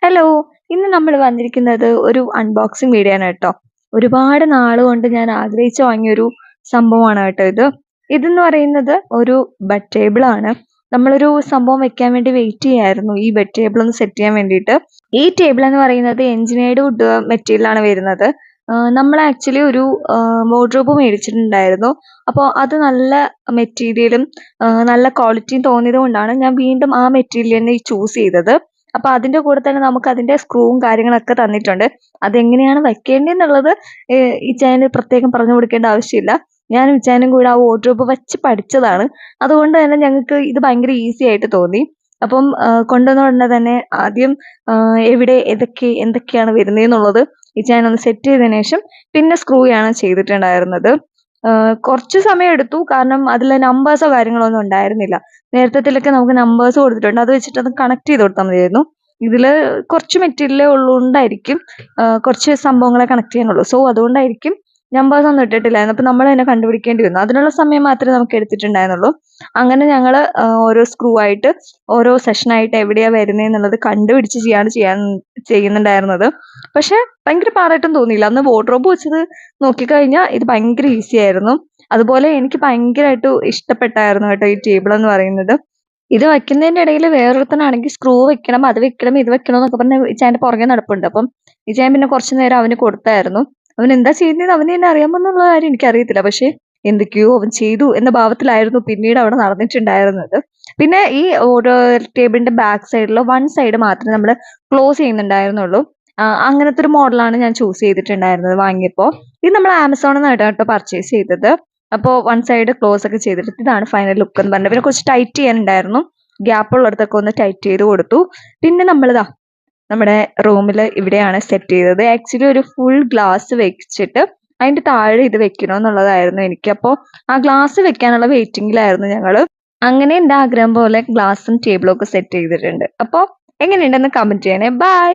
Hello! ഇന്ന് നമ്മൾ വന്നിരിക്കുന്നത് ഒരു അൺബോക്സിങ് വീഡിയോ ആണ് കേട്ടോ. ഒരുപാട് നാളുകൊണ്ട് ഞാൻ ആഗ്രഹിച്ചു വാങ്ങിയൊരു സംഭവമാണ് കേട്ടോ ഇത്. ഇതെന്ന് പറയുന്നത് ഒരു ബെഡ് ടേബിൾ ആണ്. നമ്മളൊരു സംഭവം വെക്കാൻ വേണ്ടി വെയിറ്റ് ചെയ്യായിരുന്നു ഈ ബെഡ് ടേബിൾ ഒന്ന് സെറ്റ് ചെയ്യാൻ വേണ്ടിയിട്ട്. ഈ ടേബിൾ എന്ന് പറയുന്നത് എൻജിനീയർഡ് വുഡ് മെറ്റീരിയലാണ് വരുന്നത്. നമ്മൾ ആക്ച്വലി ഒരു വാർഡ്രോബ് മേടിച്ചിട്ടുണ്ടായിരുന്നു. അപ്പോൾ അത് നല്ല മെറ്റീരിയലും നല്ല ക്വാളിറ്റിയും തോന്നിയത് കൊണ്ടാണ് ഞാൻ വീണ്ടും ആ മെറ്റീരിയൽ തന്നെ ചൂസ് ചെയ്തത്. അപ്പൊ അതിന്റെ കൂടെ തന്നെ നമുക്ക് അതിന്റെ സ്ക്രൂവും കാര്യങ്ങളൊക്കെ തന്നിട്ടുണ്ട്. അതെങ്ങനെയാണ് വെക്കേണ്ടതെന്നുള്ളത് ഇച്ചായന് പ്രത്യേകം പറഞ്ഞു കൊടുക്കേണ്ട ആവശ്യമില്ല. ഞാനും ഇച്ചായനും കൂടെ ആ വാർഡ്രോബ് വെച്ച് പഠിച്ചതാണ്. അതുകൊണ്ട് തന്നെ ഞങ്ങൾക്ക് ഇത് ഭയങ്കര ഈസി ആയിട്ട് തോന്നി. അപ്പം കൊണ്ടുവന്ന ഉടനെ തന്നെ ആദ്യം എവിടെ എന്തൊക്കെയാണ് വരുന്നതെന്നുള്ളത് ഇച്ചായനൊന്ന് സെറ്റ് ചെയ്തതിന് ശേഷം പിന്നെ സ്ക്രൂയാണ് ചെയ്തിട്ടുണ്ടായിരുന്നത്. കുറച്ച് സമയം എടുത്തു. കാരണം അതില് നമ്പേഴ്സോ കാര്യങ്ങളോ ഒന്നും ഉണ്ടായിരുന്നില്ല. നേരത്തത്തിലൊക്കെ നമുക്ക് നമ്പേഴ്സ് കൊടുത്തിട്ടുണ്ട്. അത് വെച്ചിട്ട് അത് കണക്ട് ചെയ്ത് കൊടുത്താൽ മതിയായിരുന്നു. ഇതില് കുറച്ച് മെറ്റീരിയലേ ഉള്ളോണ്ടായിരിക്കും കുറച്ച് സംഭവങ്ങളെ കണക്ട് ചെയ്യാനുള്ളൂ. സോ അതുകൊണ്ടായിരിക്കും നമ്പേഴ്സ് ഒന്നും ഇട്ടിട്ടില്ലായിരുന്നു. അപ്പൊ നമ്മൾ തന്നെ കണ്ടുപിടിക്കേണ്ടി വന്നു. അതിനുള്ള സമയം മാത്രമേ നമുക്ക് എടുത്തിട്ടുണ്ടായിരുന്നുള്ളൂ. അങ്ങനെ ഞങ്ങള് ഓരോ സ്ക്രൂ ആയിട്ട് ഓരോ സെഷനായിട്ട് എവിടെയാ വരുന്നേന്നുള്ളത് കണ്ടുപിടിച്ച് ചെയ്യുന്നുണ്ടായിരുന്നത്. പക്ഷെ ഭയങ്കര പാടായിട്ടും തോന്നിയില്ല. അന്ന് വാർഡ്രോബ് വെച്ചത് നോക്കിക്കഴിഞ്ഞാൽ ഇത് ഭയങ്കര ഈസി ആയിരുന്നു. അതുപോലെ എനിക്ക് ഭയങ്കരമായിട്ട് ഇഷ്ടപ്പെട്ടായിരുന്നു കേട്ടോ ഈ ടേബിൾ എന്ന് പറയുന്നത്. ഇത് വെക്കുന്നതിന്റെ ഇടയിൽ വേറൊരുത്തനാണെങ്കിൽ സ്ക്രൂ വെക്കണം, അത് വെക്കണം, ഇത് വെക്കണം എന്നൊക്കെ പറഞ്ഞ് ഇച്ചായന്റെ പുറകെ നടപ്പുണ്ട്. അപ്പം ഇച്ചായൻ പിന്നെ കുറച്ചു നേരം അവന് കൊടുത്തായിരുന്നു. അവൻ എന്താ ചെയ്യുന്നത് അവന് തന്നെ അറിയാമെന്നുള്ള കാര്യം എനിക്കറിയത്തില്ല. പക്ഷെ എന്തൊക്കെയോ അവൻ ചെയ്തു എന്ന ഭാവത്തിലായിരുന്നു പിന്നീട് അവിടെ നടന്നിട്ടുണ്ടായിരുന്നത്. പിന്നെ ഈ ഓരോ ടേബിളിന്റെ ബാക്ക് സൈഡിലോ വൺ സൈഡ് മാത്രമേ നമ്മൾ ക്ലോസ് ചെയ്യുന്നുണ്ടായിരുന്നുള്ളൂ. അങ്ങനത്തെ ഒരു മോഡലാണ് ഞാൻ ചൂസ് ചെയ്തിട്ടുണ്ടായിരുന്നത് വാങ്ങിയപ്പോൾ. ഇത് നമ്മൾ ആമസോണിൽ നിന്നാണ് കേട്ടോ പർച്ചേസ് ചെയ്തത്. അപ്പോൾ വൺ സൈഡ് ക്ലോസ് ഒക്കെ ചെയ്തിട്ട് ഇതാണ് ഫൈനൽ ലുക്ക് എന്ന് പറഞ്ഞത്. പിന്നെ കുറച്ച് ടൈറ്റ് ചെയ്യാനുണ്ടായിരുന്നു. ഗ്യാപ്പ് ഉള്ളിടത്തൊക്കെ ഒന്ന് ടൈറ്റ് ചെയ്ത് കൊടുത്തു. പിന്നെ നമ്മളിതാ നമ്മുടെ റൂമിൽ ഇവിടെയാണ് സെറ്റ് ചെയ്തത്. ആക്ച്വലി ഒരു ഫുൾ ഗ്ലാസ് വെച്ചിട്ട് അതിന്റെ താഴെ ഇത് വെക്കണമെന്നുള്ളതായിരുന്നു എനിക്ക്. അപ്പോൾ ആ ഗ്ലാസ് വെക്കാനുള്ള വെയിറ്റിംഗിലായിരുന്നു ഞങ്ങൾ. അങ്ങനെ എൻ്റെ ആഗ്രഹം പോലെ ഗ്ലാസും ടേബിളും ഒക്കെ സെറ്റ് ചെയ്തിട്ടുണ്ട്. അപ്പോൾ എങ്ങനെയുണ്ടെന്ന് കമന്റ് ചെയ്യണേ. ബൈ.